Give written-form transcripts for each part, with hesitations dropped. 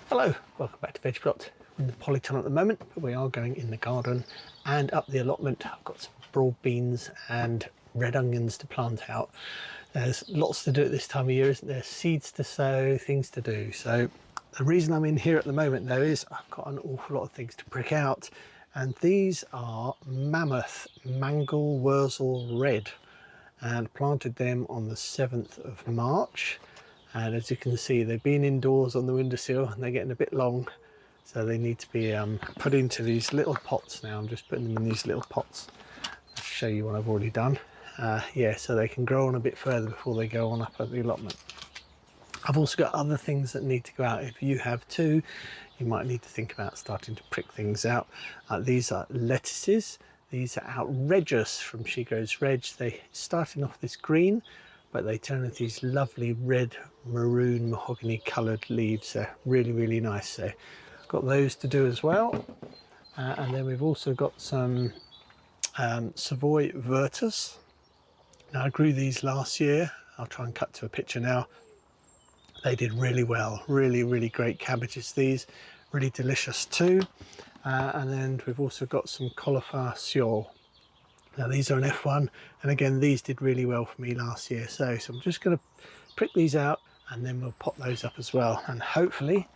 Hello, welcome back to Veg Plot. We're in the polytunnel at the moment, but we are going in the garden and up the allotment. I've got some broad beans and red onions to plant out. There's lots to do at this time of year, isn't there? Seeds to sow, things to do. So the reason I'm in here at the moment though is I've got an awful lot of things to prick out, and these are mammoth mangel wurzel red, and planted them on the 7th of March. And as you can see, they've been indoors on the windowsill and they're getting a bit long, so they need to be put into these little pots now. I'm just putting them in these little pots. I'll show you what I've already done. Yeah, so they can grow on a bit further before they go on up at the allotment. I've also got other things that need to go out. If you have too, you might need to think about starting to prick things out. These are lettuces. These are outrageous from She Grows Reg. They're starting off this green, but they turn into these lovely red, maroon, mahogany coloured leaves. They're really, really nice. So got those to do as well. And then we've also got some Savoy Virtus. Now I grew these last year. I'll try and cut to a picture now. They did really well. Really, really great cabbages these. Really delicious too. And then we've also got some cauliflower Seoul. Now these are an F1, and again these did really well for me last year. So I'm just going to prick these out and then we'll pop those up as well. And hopefully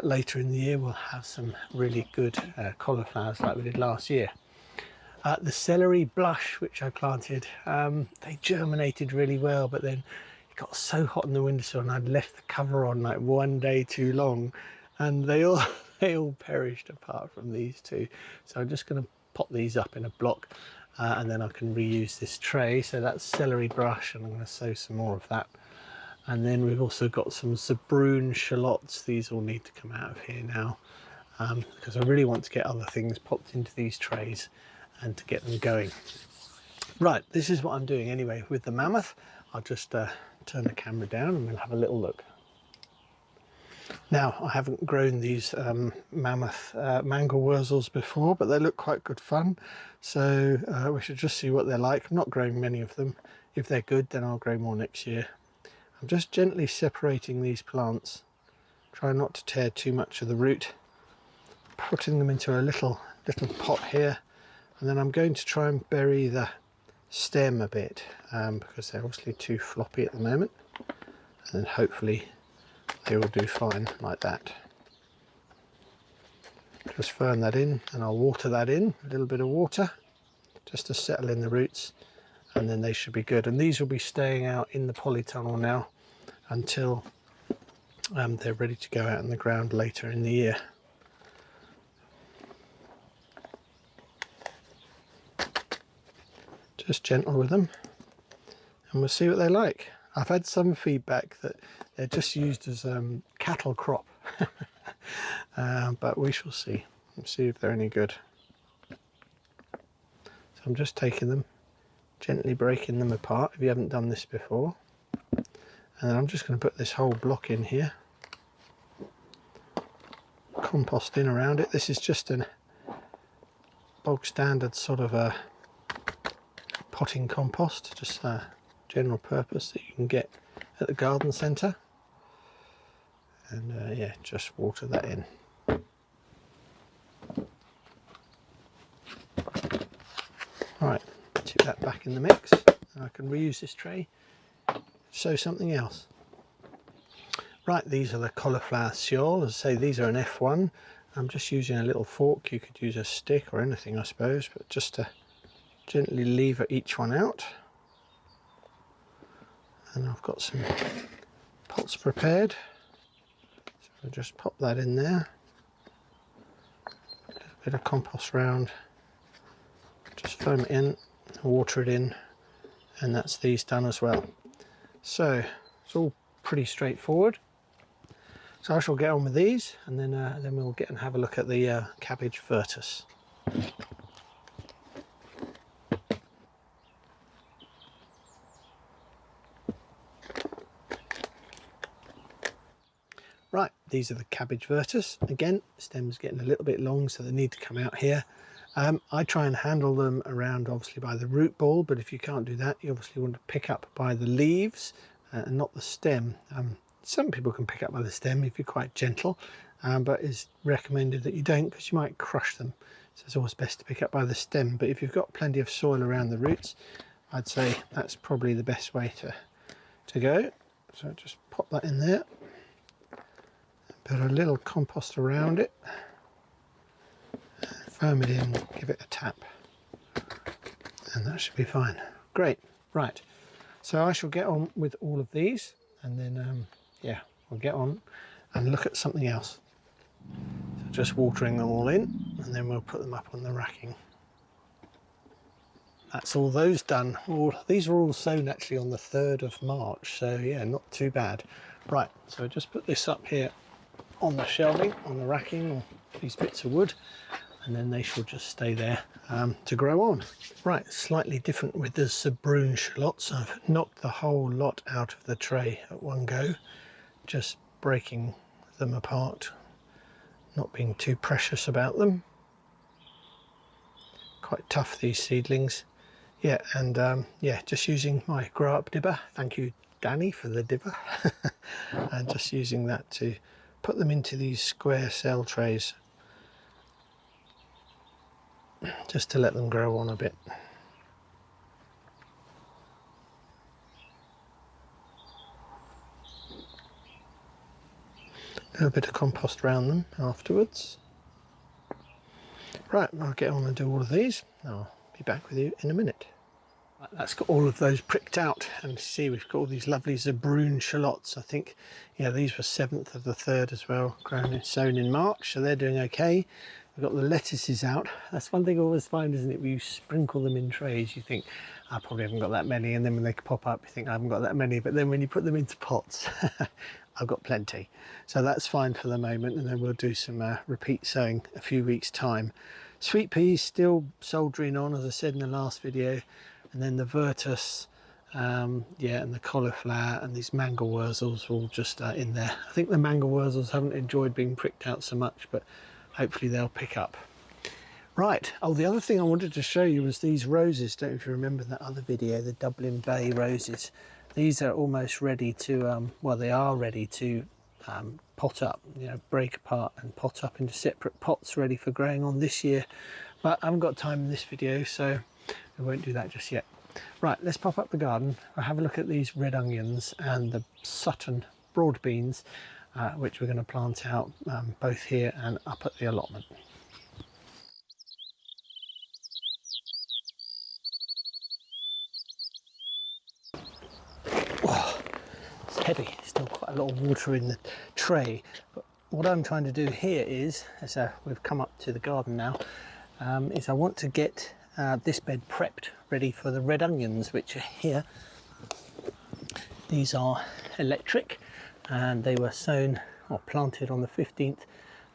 later in the year we'll have some really good cauliflowers like we did last year. The celery blush, which I planted, they germinated really well, but then it got so hot in the windowsill and I'd left the cover on like one day too long, and they all perished apart from these two. So I'm just going to pop these up in a block. And then I can reuse this tray. So that's celery brush, and I'm going to sow some more of that. And then we've also got some Zabroon shallots. These all need to come out of here now, because I really want to get other things popped into these trays and to get them going. Right, this is what I'm doing anyway with the mammoth. I'll just turn the camera down and we'll have a little look. Now, I haven't grown these mammoth mangel wurzels before, but they look quite good fun. So we should just see what they're like. I'm not growing many of them. If they're good, then I'll grow more next year. I'm just gently separating these plants. Try not to tear too much of the root. Putting them into a little pot here. And then I'm going to try and bury the stem a bit, because they're obviously too floppy at the moment. And then hopefully they will do fine like that. Just fern that in, and I'll water that in, a little bit of water just to settle in the roots, and then they should be good. And these will be staying out in the polytunnel now until they're ready to go out in the ground later in the year. Just gentle with them and we'll see what they're like. I've had some feedback that they're just used as cattle crop, but we shall see. Let's see if they're any good. So I'm just taking them, gently breaking them apart if you haven't done this before. And then I'm just going to put this whole block in here, compost in around it. This is just a bog standard sort of a potting compost, just general purpose that you can get at the garden centre. And yeah, just water that in. Right, tip that back in the mix, and I can reuse this tray, sow something else. Right, these are the cauliflower Seoul. As I say, these are an F1. I'm just using a little fork. You could use a stick or anything, I suppose, but just to gently lever each one out. And I've got some pots prepared, so I'll just pop that in there. A little bit of compost round, just foam it in, water it in, and that's these done as well. So it's all pretty straightforward. So I shall get on with these, and then we'll get and have a look at the cabbage virtus. Right, these are the cabbage virtus. Again, stems getting a little bit long, so they need to come out here. I try and handle them around obviously by the root ball, but if you can't do that, you obviously want to pick up by the leaves and not the stem. Some people can pick up by the stem if you're quite gentle, but it's recommended that you don't, because you might crush them. So it's always best to pick up by the stem, but if you've got plenty of soil around the roots, I'd say that's probably the best way to go. So just pop that in there, put a little compost around it, foam it in, give it a tap, and that should be fine. Great. Right, so I shall get on with all of these, and then yeah, we'll get on and look at something else. So just watering them all in, and then we'll put them up on the racking. That's all those done. These were all sown actually on the 3rd of March, so yeah, not too bad. Right, so just put this up here on the shelving, on the racking, or these bits of wood, and then they shall just stay there to grow on. Right, slightly different with the Sabroon shallots. I've knocked the whole lot out of the tray at one go, just breaking them apart, not being too precious about them. Quite tough, these seedlings. Yeah, and yeah, just using my grow up dibber. Thank you, Danny, for the dibber. And just using that to put them into these square cell trays, just to let them grow on a bit. A little bit of compost around them afterwards. Right, I'll get on and do all of these. I'll be back with you in a minute. Right, that's got all of those pricked out, and see we've got all these lovely Sabroon shallots. I think, yeah, these were 7th of the 3rd as well, grown and sown in March, so they're doing okay. We've got the lettuces out. That's one thing I always find, isn't it? When you sprinkle them in trays, you think, I probably haven't got that many, and then when they pop up, you think, I haven't got that many, but then when you put them into pots, I've got plenty. So that's fine for the moment, and then we'll do some repeat sowing a few weeks' time. Sweet peas still soldiering on, as I said in the last video, and then the Virtus, yeah, and the cauliflower and these mangel wurzels all just in there. I think the mangel wurzels haven't enjoyed being pricked out so much, but hopefully they'll pick up. Right, oh, the other thing I wanted to show you was these roses. Don't know if you remember that other video, the Dublin Bay roses. These are almost ready to, well, they are ready to pot up, you know, break apart and pot up into separate pots ready for growing on this year. But I haven't got time in this video, so I won't do that just yet. Right, let's pop up the garden. I'll have a look at these red onions and the Sutton broad beans, which we're going to plant out both here and up at the allotment. Oh, it's heavy, still quite a lot of water in the tray. But what I'm trying to do here is, as we've come up to the garden now, is I want to get this bed prepped ready for the red onions, which are here. These are electric, and they were sown or planted on the 15th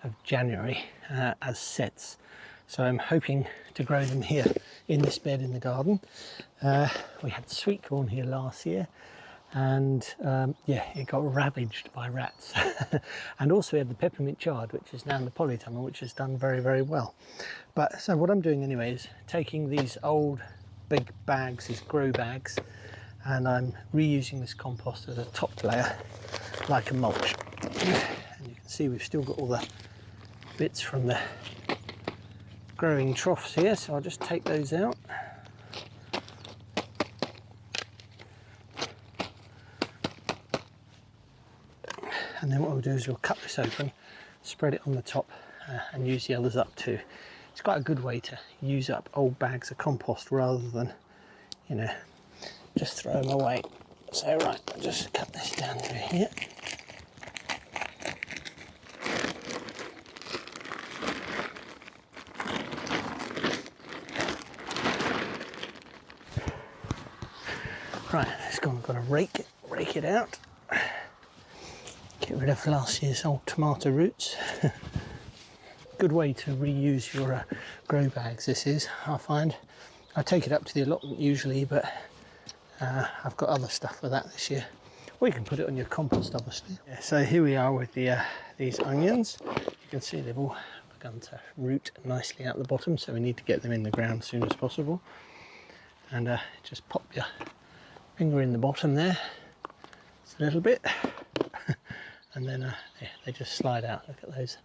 of January as sets. So I'm hoping to grow them here in this bed in the garden. We had sweet corn here last year, and yeah, it got ravaged by rats. And also we had the peppermint chard, which is now in the polytunnel, which has done very, very well. But so what I'm doing anyway is taking these old big bags, these grow bags, and I'm reusing this compost as a top layer, like a mulch. And you can see we've still got all the bits from the growing troughs here, so I'll just take those out. And then what we'll do is we'll cut this open, spread it on the top, and use the others up too. It's quite a good way to use up old bags of compost rather than, you know, just throw them away. So right, I'll just cut this down through here. Right, it's gone. I've got to rake it out. Get rid of last year's old tomato roots. Good way to reuse your grow bags, this is, I find. I take it up to the allotment usually, but I've got other stuff for that this year. Or you can put it on your compost, obviously. Yeah, so here we are with the these onions. You can see they've all begun to root nicely out the bottom, so we need to get them in the ground as soon as possible. And just pop your finger in the bottom there, just a little bit. and then yeah, they just slide out. Look at those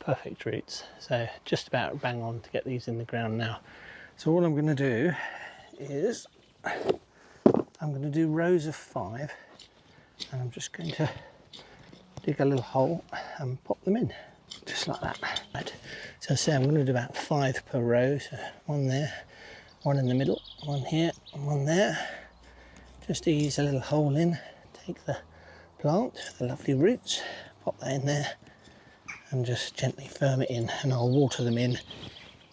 perfect roots. So just about bang on to get these in the ground now. So all I'm going to do is I'm going to do rows of 5, and I'm just going to dig a little hole and pop them in, just like that. Right. So I say I'm going to do about 5 per row. So one there, one in the middle, one here, and one there. Just ease a little hole in, take the plant, the lovely roots, pop that in there, and just gently firm it in, and I'll water them in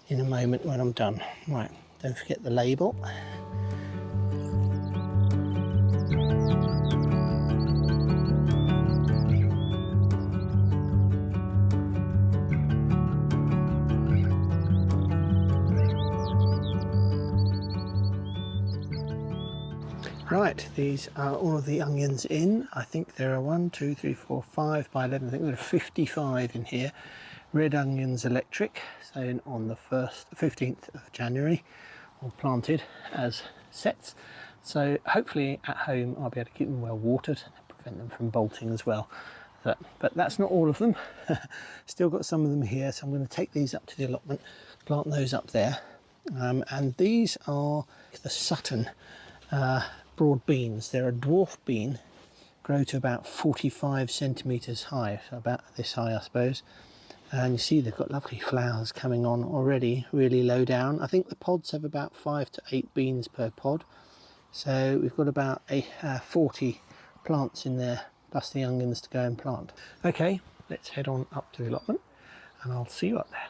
a moment when I'm done. Right, don't forget the label. Right, these are all of the onions in. I think there are 1, 2, 3, 4, 5 by 11. I think there are 55 in here. Red onions electric, so on the 15th of January, all planted as sets. So hopefully at home I'll be able to keep them well watered and prevent them from bolting as well. But that's not all of them. Still got some of them here, so I'm going to take these up to the allotment, plant those up there. And these are the Sutton broad beans. They're a dwarf bean, grow to about 45 centimetres high, so about this high I suppose. And you see they've got lovely flowers coming on already, really low down. I think the pods have about 5 to 8 beans per pod. So we've got about 40 plants in there, plus the onions to go and plant. Okay, let's head on up to the allotment and I'll see you up there.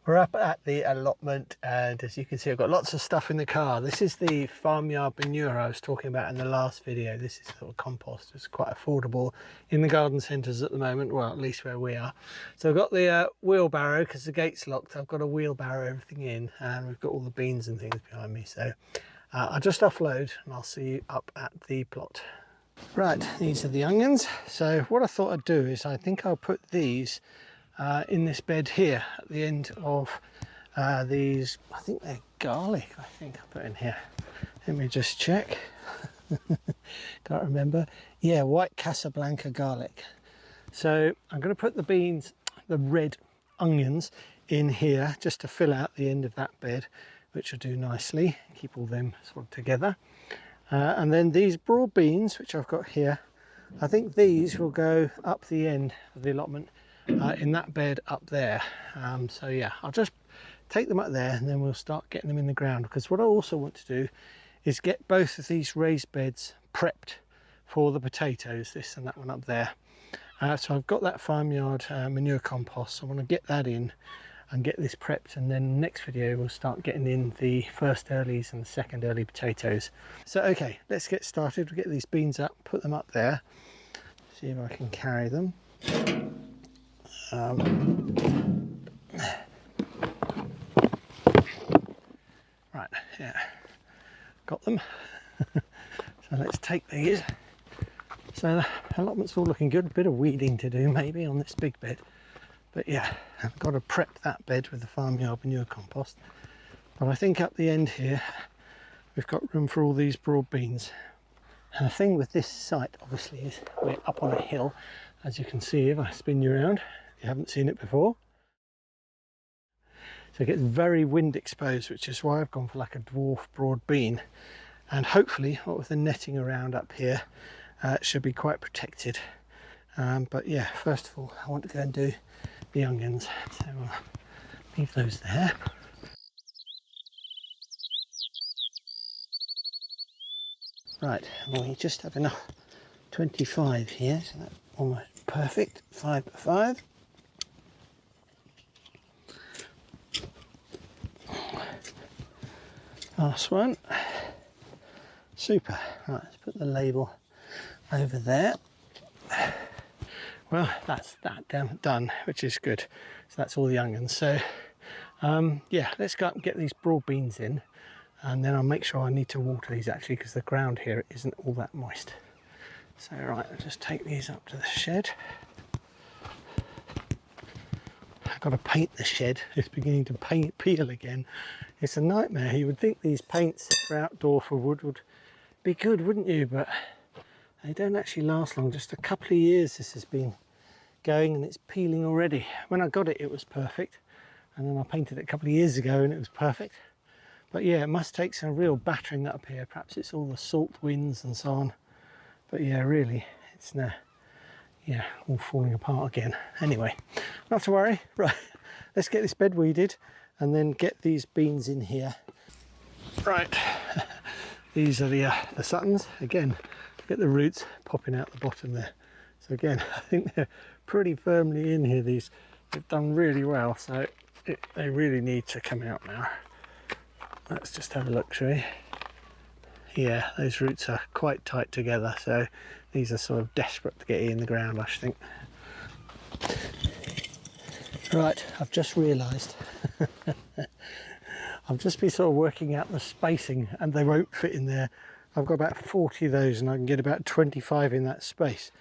We're up at the allotment, and as you can see I've got lots of stuff in the car. This is the farmyard manure I was talking about in the last video. This is sort of compost. It's quite affordable in the garden centres at the moment, well at least where we are. So I've got the wheelbarrow, because the gate's locked. I've got to wheelbarrow everything in, and we've got all the beans and things behind me. So I'll just offload and I'll see you up at the plot. Right, these are the onions. So what I thought I'd do is I think I'll put these in this bed here at the end of these. I think they're garlic. I think I put in here. Let me just check. Can't remember. Yeah, white Casablanca garlic. So I'm going to put the beans, the red onions, in here just to fill out the end of that bed, which will do nicely. Keep all them sort of together. And then these broad beans, which I've got here, I think these will go up the end of the allotment. In that bed up there. So yeah, I'll just take them up there and then we'll start getting them in the ground, because what I also want to do is get both of these raised beds prepped for the potatoes, this and that one up there. So I've got that farmyard manure compost, so I want to get that in and get this prepped, and then next video we'll start getting in the first earlies and the second early potatoes. So okay, let's get started. We'll get these beans up, put them up there, see if I can carry them. Right, yeah, got them. So let's take these. So the allotment's all looking good. A bit of weeding to do maybe on this big bed, but yeah, I've got to prep that bed with the farmyard manure compost. But I think up the end here we've got room for all these broad beans. And the thing with this site obviously is we're up on a hill, as you can see if I spin you around. You haven't seen it before, so it gets very wind exposed, which is why I've gone for like a dwarf broad bean, and hopefully what with the netting around up here it should be quite protected. But yeah, first of all I want to go and do the onions, so I'll leave those there. Right, well, we just have enough 25 here, so that's almost perfect. 5 by 5. Last one. Super. Right, let's put the label over there. Well, that's that done, which is good. So that's all the onions. So yeah, let's go up and get these broad beans in, and then I'll make sure I need to water these actually, because the ground here isn't all that moist. So right, I'll just take these up to the shed. I've got to paint the shed. It's beginning to peel again. It's a nightmare. You would think these paints for outdoor for wood would be good, wouldn't you? But They don't actually last long, just a couple of years this has been going, and it's peeling already. When I got it, it was perfect, and then I painted it a couple of years ago and it was perfect. But yeah, it must take some real battering up here. Perhaps it's all the salt winds and so on. But yeah, really, it's now, yeah, all falling apart again. Anyway, not to worry. Right, let's get this bed weeded and then get these beans in here. Right, these are the Suttons. Again, look at the roots popping out the bottom there. So again, I think they're pretty firmly in here. They've done really well, so they really need to come out now. Let's just have a look, shall we? Yeah, those roots are quite tight together, so these are sort of desperate to get in the ground, I should think. Right, I've just realised I've just been sort of working out the spacing, and they won't fit in there. I've got about 40 of those and I can get about 25 in that space.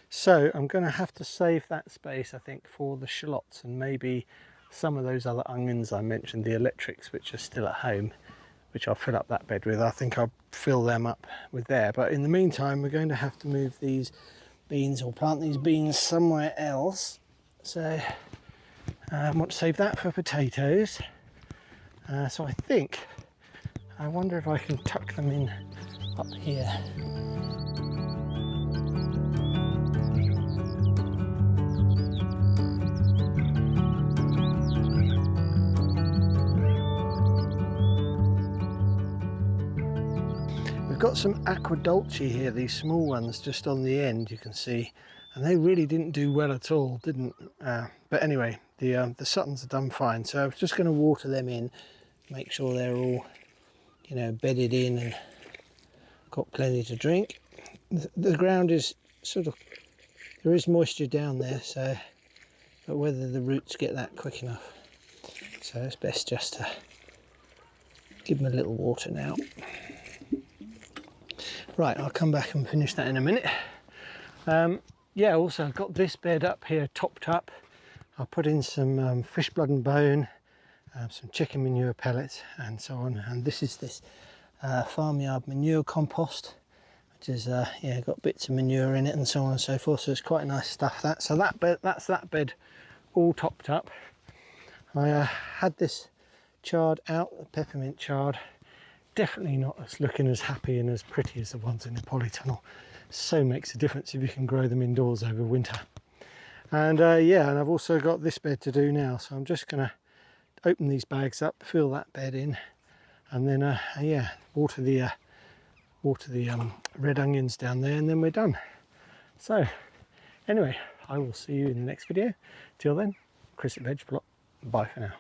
So I'm going to have to save that space, I think, for the shallots and maybe some of those other onions I mentioned, the electrics, which are still at home, which I'll fill up that bed with. I think I'll fill them up with there. But in the meantime, we're going to have to move these beans or plant these beans somewhere else. So I want to save that for potatoes. So I think, I wonder if I can tuck them in up here. We've got some aqua dulce here, these small ones just on the end, you can see, and they really didn't do well at all, didn't. But anyway, the Suttons have done fine, so I was just going to water them in, make sure they're all, you know, bedded in and got plenty to drink. The ground is sort of, there is moisture down there, so, but whether the roots get that quick enough, so it's best just to give them a little water now. Right, I'll come back and finish that in a minute. Yeah, also I've got this bed up here topped up. I'll put in some fish blood and bone, some chicken manure pellets and so on. And this is this farmyard manure compost, which is yeah, got bits of manure in it and so on and so forth. So it's quite nice stuff. So that bed, that's that bed all topped up. I had this chard out, the peppermint chard. Definitely not as looking as happy and as pretty as the ones in the polytunnel. So makes a difference if you can grow them indoors over winter. And yeah, and I've also got this bed to do now, so I'm just going to open these bags up, fill that bed in, and then yeah, water the red onions down there, and then we're done. So anyway, I will see you in the next video. Till then, Chris at Veg Plot. Bye for now.